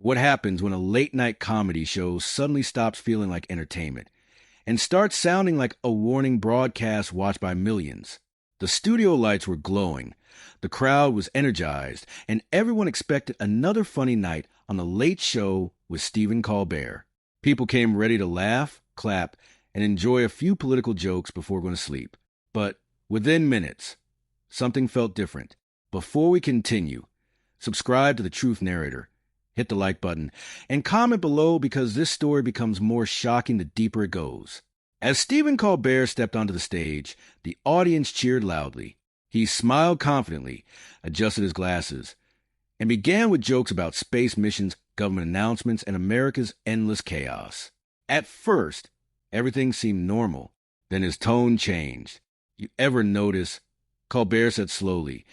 What happens when a late-night comedy show suddenly stops feeling like entertainment and starts sounding like a warning broadcast watched by millions? The studio lights were glowing, the crowd was energized, and everyone expected another funny night on The Late Show with Stephen Colbert. People came ready to laugh, clap, and enjoy a few political jokes before going to sleep. But within minutes, something felt different. Before we continue, subscribe to the Truth Narrator, hit the like button, and comment below because this story becomes more shocking the deeper it goes. As Stephen Colbert stepped onto the stage, the audience cheered loudly. He smiled confidently, adjusted his glasses, and began with jokes about space missions, government announcements, and America's endless chaos. At first, everything seemed normal. Then his tone changed. "You ever notice," Colbert said slowly,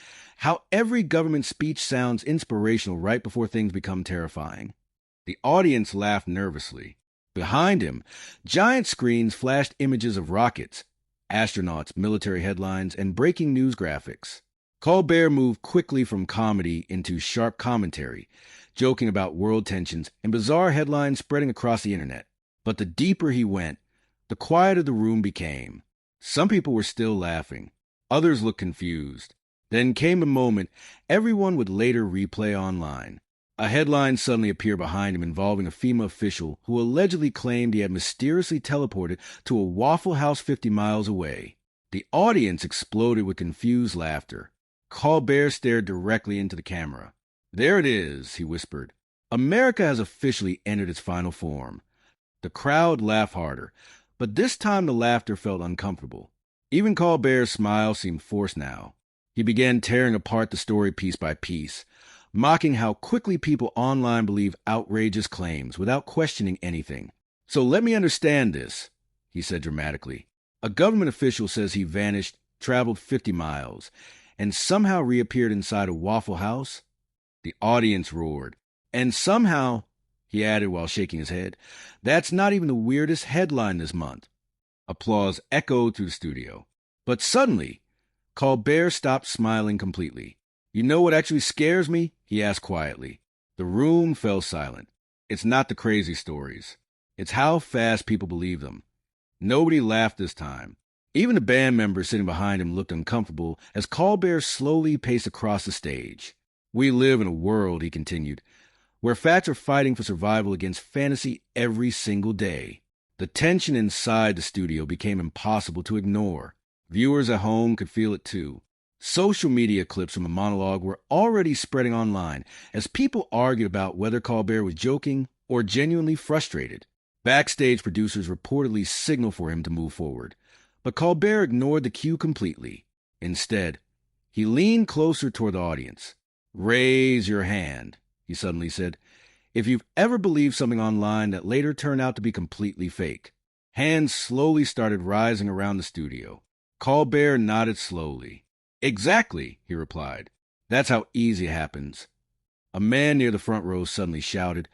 "how every government speech sounds inspirational right before things become terrifying?" The audience laughed nervously. Behind him, giant screens flashed images of rockets, astronauts, military headlines, and breaking news graphics. Colbert moved quickly from comedy into sharp commentary, joking about world tensions and bizarre headlines spreading across the internet. But the deeper he went, the quieter the room became. Some people were still laughing. Others looked confused. Then came a moment everyone would later replay online. A headline suddenly appeared behind him involving a FEMA official who allegedly claimed he had mysteriously teleported to a Waffle House 50 miles away. The audience exploded with confused laughter. Colbert stared directly into the camera. "There it is," he whispered. "America has officially entered its final form." The crowd laughed harder, but this time the laughter felt uncomfortable. Even Colbert's smile seemed forced now. He began tearing apart the story piece by piece, mocking how quickly people online believe outrageous claims without questioning anything. "So let me understand this," he said dramatically. "A government official says he vanished, traveled 50 miles, and somehow reappeared inside a Waffle House?" The audience roared. "And somehow," he added while shaking his head, "that's not even the weirdest headline this month." Applause echoed through the studio. But suddenly, Colbert stopped smiling completely. "You know what actually scares me?" he asked quietly. The room fell silent. "It's not the crazy stories. It's how fast people believe them." Nobody laughed this time. Even the band members sitting behind him looked uncomfortable as Colbert slowly paced across the stage. "We live in a world," he continued, "where facts are fighting for survival against fantasy every single day." The tension inside the studio became impossible to ignore. Viewers at home could feel it too. Social media clips from the monologue were already spreading online as people argued about whether Colbert was joking or genuinely frustrated. Backstage producers reportedly signaled for him to move forward, but Colbert ignored the cue completely. Instead, he leaned closer toward the audience. "Raise your hand," he suddenly said, "if you've ever believed something online that later turned out to be completely fake." Hands slowly started rising around the studio. Colbert nodded slowly. "Exactly," he replied. "That's how easy it happens." A man near the front row suddenly shouted,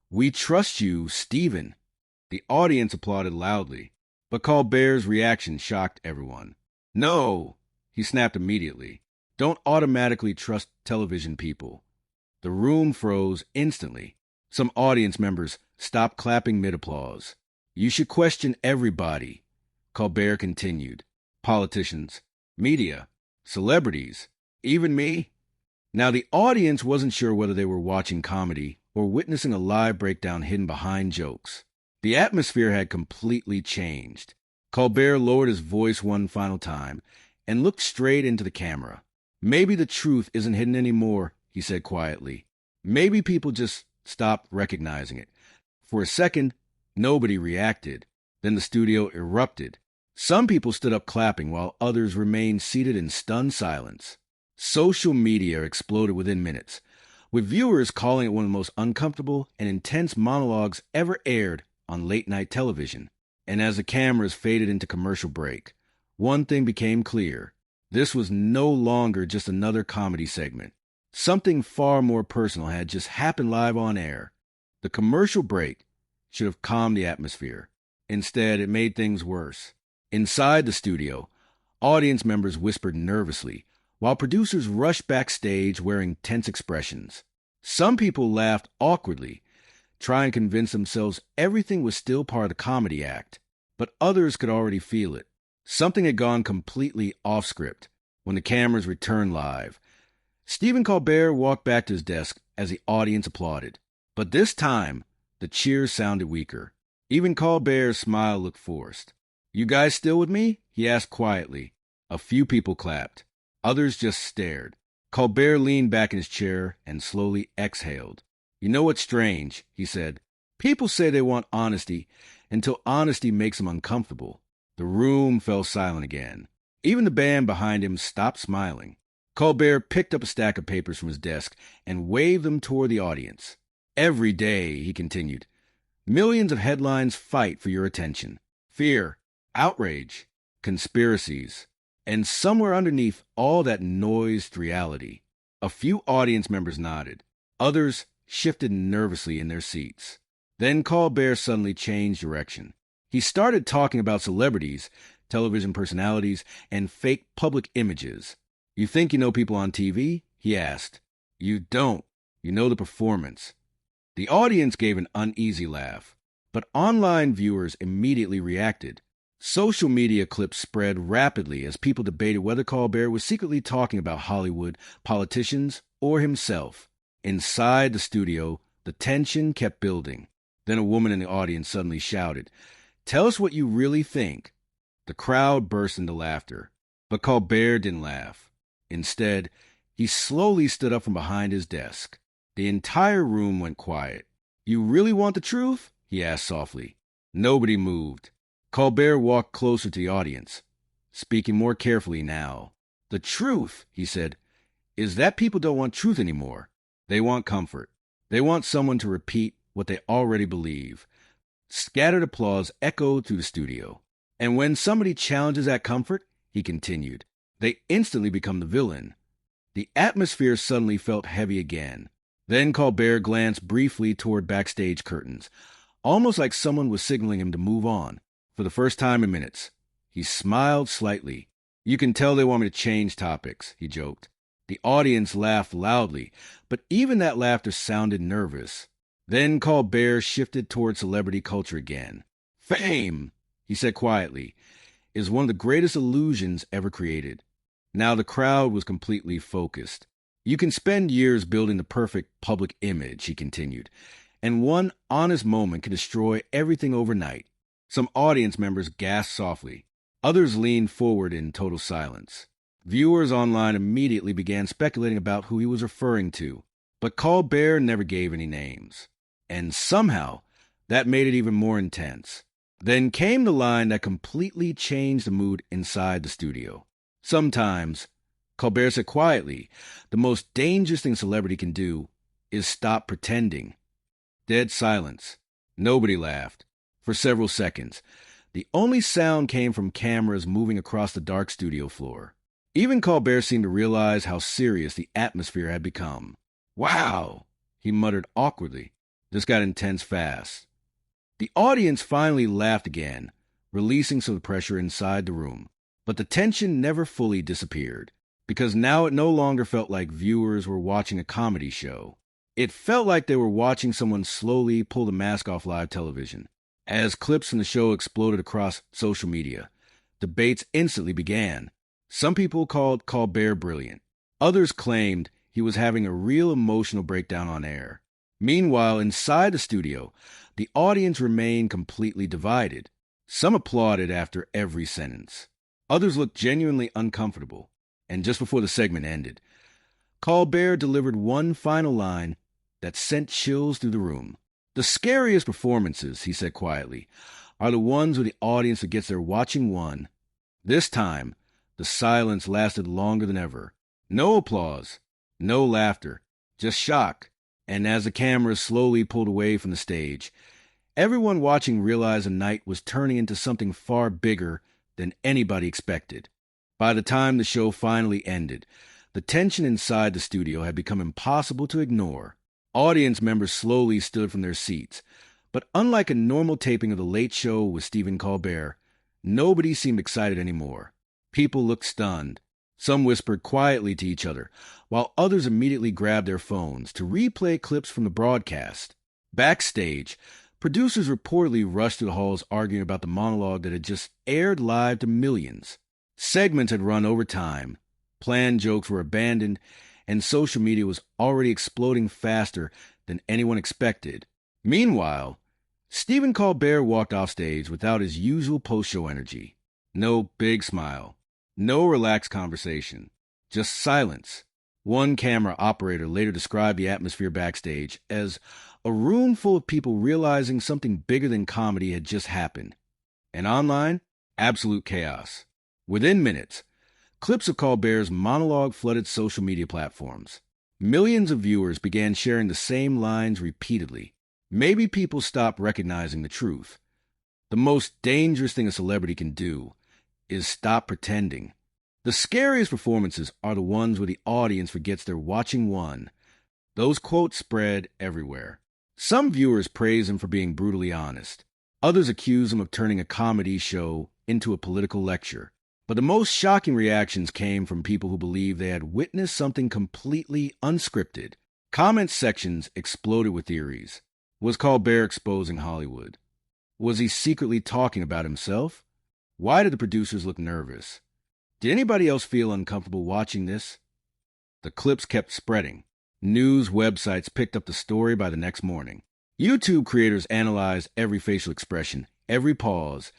"We trust you, Stephen." The audience applauded loudly, but Colbert's reaction shocked everyone. "No," he snapped immediately. "Don't automatically trust television people." The room froze instantly. Some audience members stopped clapping mid-applause. "You should question everybody," Colbert continued. "Politicians, media, celebrities, even me." Now the audience wasn't sure whether they were watching comedy or witnessing a live breakdown hidden behind jokes. The atmosphere had completely changed. Colbert lowered his voice one final time and looked straight into the camera. "Maybe the truth isn't hidden anymore," he said quietly. "Maybe people just stopped recognizing it." For a second, nobody reacted. Then the studio erupted. Some people stood up clapping while others remained seated in stunned silence. Social media exploded within minutes, with viewers calling it one of the most uncomfortable and intense monologues ever aired on late-night television. And as the cameras faded into commercial break, one thing became clear. This was no longer just another comedy segment. Something far more personal had just happened live on air. The commercial break should have calmed the atmosphere. Instead, it made things worse. Inside the studio, audience members whispered nervously, while producers rushed backstage wearing tense expressions. Some people laughed awkwardly, try and convince themselves everything was still part of the comedy act. But others could already feel it. Something had gone completely off script when the cameras returned live. Stephen Colbert walked back to his desk as the audience applauded. But this time, the cheers sounded weaker. Even Colbert's smile looked forced. "You guys still with me?" he asked quietly. A few people clapped. Others just stared. Colbert leaned back in his chair and slowly exhaled. "You know what's strange?" he said. "People say they want honesty until honesty makes them uncomfortable." The room fell silent again. Even the band behind him stopped smiling. Colbert picked up a stack of papers from his desk and waved them toward the audience. "Every day," he continued, "millions of headlines fight for your attention. Fear, outrage, conspiracies, and somewhere underneath all that noised reality." A few audience members nodded. Others shifted nervously in their seats. Then Colbert suddenly changed direction. He started talking about celebrities, television personalities, and fake public images. "You think you know people on TV?" he asked. "You don't. You know the performance." The audience gave an uneasy laugh, but online viewers immediately reacted. Social media clips spread rapidly as people debated whether Colbert was secretly talking about Hollywood, politicians, or himself. Inside the studio, the tension kept building. Then a woman in the audience suddenly shouted, "Tell us what you really think." The crowd burst into laughter, but Colbert didn't laugh. Instead, he slowly stood up from behind his desk. The entire room went quiet. "You really want the truth?" he asked softly. Nobody moved. Colbert walked closer to the audience, speaking more carefully now. "The truth," he said, "is that people don't want truth anymore. They want comfort. They want someone to repeat what they already believe." Scattered applause echoed through the studio. "And when somebody challenges that comfort," he continued, "they instantly become the villain." The atmosphere suddenly felt heavy again. Then Colbert glanced briefly toward backstage curtains, almost like someone was signaling him to move on. For the first time in minutes, he smiled slightly. "You can tell they want me to change topics," he joked. The audience laughed loudly, but even that laughter sounded nervous. Then Colbert shifted toward celebrity culture again. "Fame," he said quietly, "is one of the greatest illusions ever created." Now the crowd was completely focused. "You can spend years building the perfect public image," he continued, "and one honest moment can destroy everything overnight." Some audience members gasped softly. Others leaned forward in total silence. Viewers online immediately began speculating about who he was referring to, but Colbert never gave any names. And somehow, that made it even more intense. Then came the line that completely changed the mood inside the studio. "Sometimes," Colbert said quietly, "the most dangerous thing a celebrity can do is stop pretending." Dead silence. Nobody laughed. For several seconds, the only sound came from cameras moving across the dark studio floor. Even Colbert seemed to realize how serious the atmosphere had become. "Wow," he muttered awkwardly. This got intense fast. The audience finally laughed again, releasing some pressure inside the room. But the tension never fully disappeared, because now it no longer felt like viewers were watching a comedy show. It felt like they were watching someone slowly pull the mask off live television. As clips from the show exploded across social media, debates instantly began. Some people called Colbert brilliant. Others claimed he was having a real emotional breakdown on air. Meanwhile, inside the studio, the audience remained completely divided. Some applauded after every sentence. Others looked genuinely uncomfortable. And just before the segment ended, Colbert delivered one final line that sent chills through the room. "The scariest performances," he said quietly, "are the ones where the audience forgets they're watching one." This time, the silence lasted longer than ever. No applause, no laughter, just shock. And as the cameras slowly pulled away from the stage, everyone watching realized the night was turning into something far bigger than anybody expected. By the time the show finally ended, the tension inside the studio had become impossible to ignore. Audience members slowly stood from their seats, but unlike a normal taping of The Late Show with Stephen Colbert, nobody seemed excited anymore. People looked stunned. Some whispered quietly to each other, while others immediately grabbed their phones to replay clips from the broadcast. Backstage, producers reportedly rushed through the halls arguing about the monologue that had just aired live to millions. Segments had run over time, planned jokes were abandoned, and social media was already exploding faster than anyone expected. Meanwhile, Stephen Colbert walked off stage without his usual post-show energy. No big smile, no relaxed conversation, just silence. One camera operator later described the atmosphere backstage as a room full of people realizing something bigger than comedy had just happened. And online, absolute chaos. Within minutes, clips of Colbert's monologue flooded social media platforms. Millions of viewers began sharing the same lines repeatedly. Maybe people stopped recognizing the truth. The most dangerous thing a celebrity can do is stop pretending. The scariest performances are the ones where the audience forgets they're watching one. Those quotes spread everywhere. Some viewers praise him for being brutally honest. Others accuse him of turning a comedy show into a political lecture. But the most shocking reactions came from people who believed they had witnessed something completely unscripted. Comment sections exploded with theories. Was Colbert exposing Hollywood? Was he secretly talking about himself? Why did the producers look nervous? Did anybody else feel uncomfortable watching this? The clips kept spreading. News websites picked up the story by the next morning. YouTube creators analyzed every facial expression, every pause,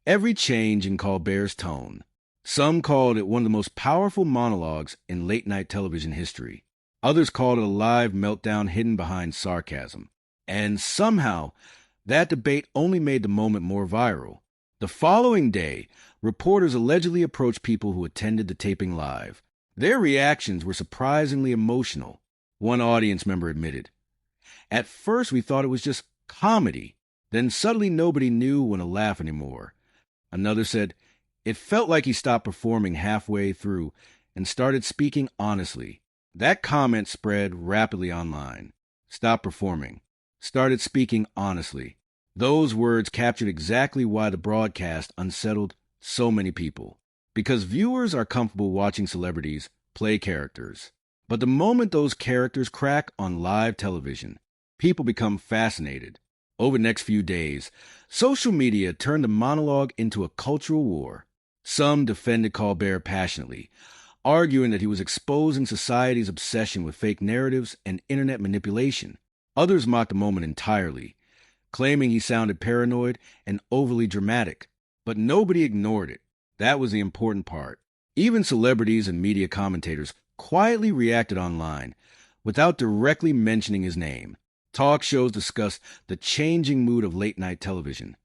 every change in Colbert's tone. Some called it one of the most powerful monologues in late-night television history. Others called it a live meltdown hidden behind sarcasm. And somehow, that debate only made the moment more viral. The following day, reporters allegedly approached people who attended the taping live. Their reactions were surprisingly emotional. One audience member admitted, "At first we thought it was just comedy. Then suddenly nobody knew when to laugh anymore." Another said, "It felt like he stopped performing halfway through and started speaking honestly." That comment spread rapidly online. Stop performing. Started speaking honestly. Those words captured exactly why the broadcast unsettled so many people. Because viewers are comfortable watching celebrities play characters. But the moment those characters crack on live television, people become fascinated. Over the next few days, social media turned the monologue into a cultural war. Some defended Colbert passionately, arguing that he was exposing society's obsession with fake narratives and internet manipulation. Others mocked the moment entirely, claiming he sounded paranoid and overly dramatic. But nobody ignored it. That was the important part. Even celebrities and media commentators quietly reacted online without directly mentioning his name. Talk shows discussed the changing mood of late-night television.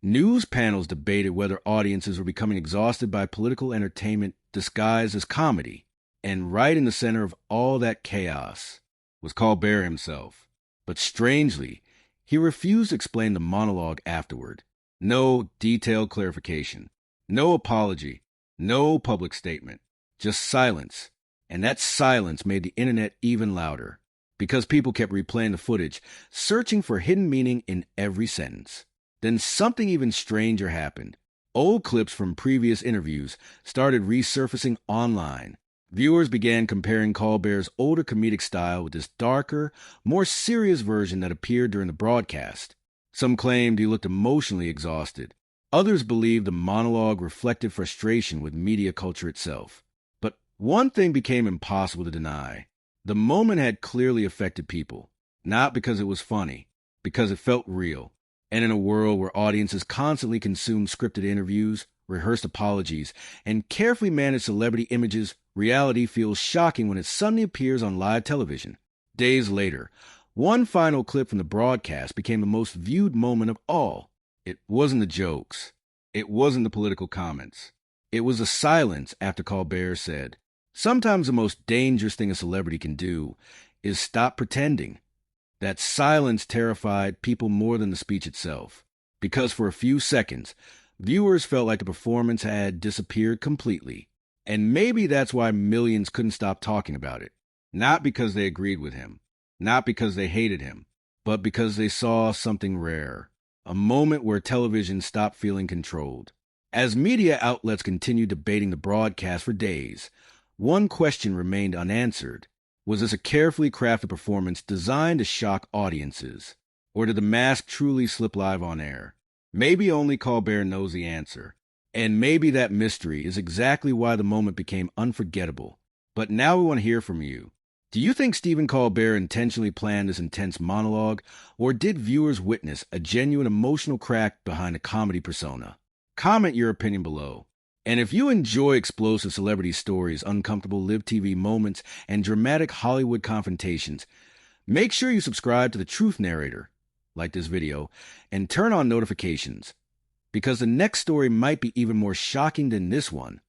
News panels debated whether audiences were becoming exhausted by political entertainment disguised as comedy. And right in the center of all that chaos was Colbert himself. But strangely, he refused to explain the monologue afterward. No detailed clarification. No apology. No public statement. Just silence. And that silence made the internet even louder, because people kept replaying the footage, searching for hidden meaning in every sentence. Then something even stranger happened. Old clips from previous interviews started resurfacing online. Viewers began comparing Colbert's older comedic style with this darker, more serious version that appeared during the broadcast. Some claimed he looked emotionally exhausted. Others believed the monologue reflected frustration with media culture itself. But one thing became impossible to deny. The moment had clearly affected people, not because it was funny, because it felt real. And in a world where audiences constantly consume scripted interviews, rehearsed apologies, and carefully managed celebrity images, reality feels shocking when it suddenly appears on live television. Days later, one final clip from the broadcast became the most viewed moment of all. It wasn't the jokes. It wasn't the political comments. It was the silence after Colbert said, "Sometimes the most dangerous thing a celebrity can do is stop pretending." That silence terrified people more than the speech itself, because for a few seconds, viewers felt like the performance had disappeared completely. And maybe that's why millions couldn't stop talking about it. Not because they agreed with him, not because they hated him, but because they saw something rare. A moment where television stopped feeling controlled. As media outlets continued debating the broadcast for days, one question remained unanswered. Was this a carefully crafted performance designed to shock audiences? Or did the mask truly slip live on air? Maybe only Colbert knows the answer. And maybe that mystery is exactly why the moment became unforgettable. But now we want to hear from you. Do you think Stephen Colbert intentionally planned this intense monologue, or did viewers witness a genuine emotional crack behind a comedy persona? Comment your opinion below. And if you enjoy explosive celebrity stories, uncomfortable live TV moments, and dramatic Hollywood confrontations, make sure you subscribe to the Truth Narrator, like this video, and turn on notifications, because the next story might be even more shocking than this one.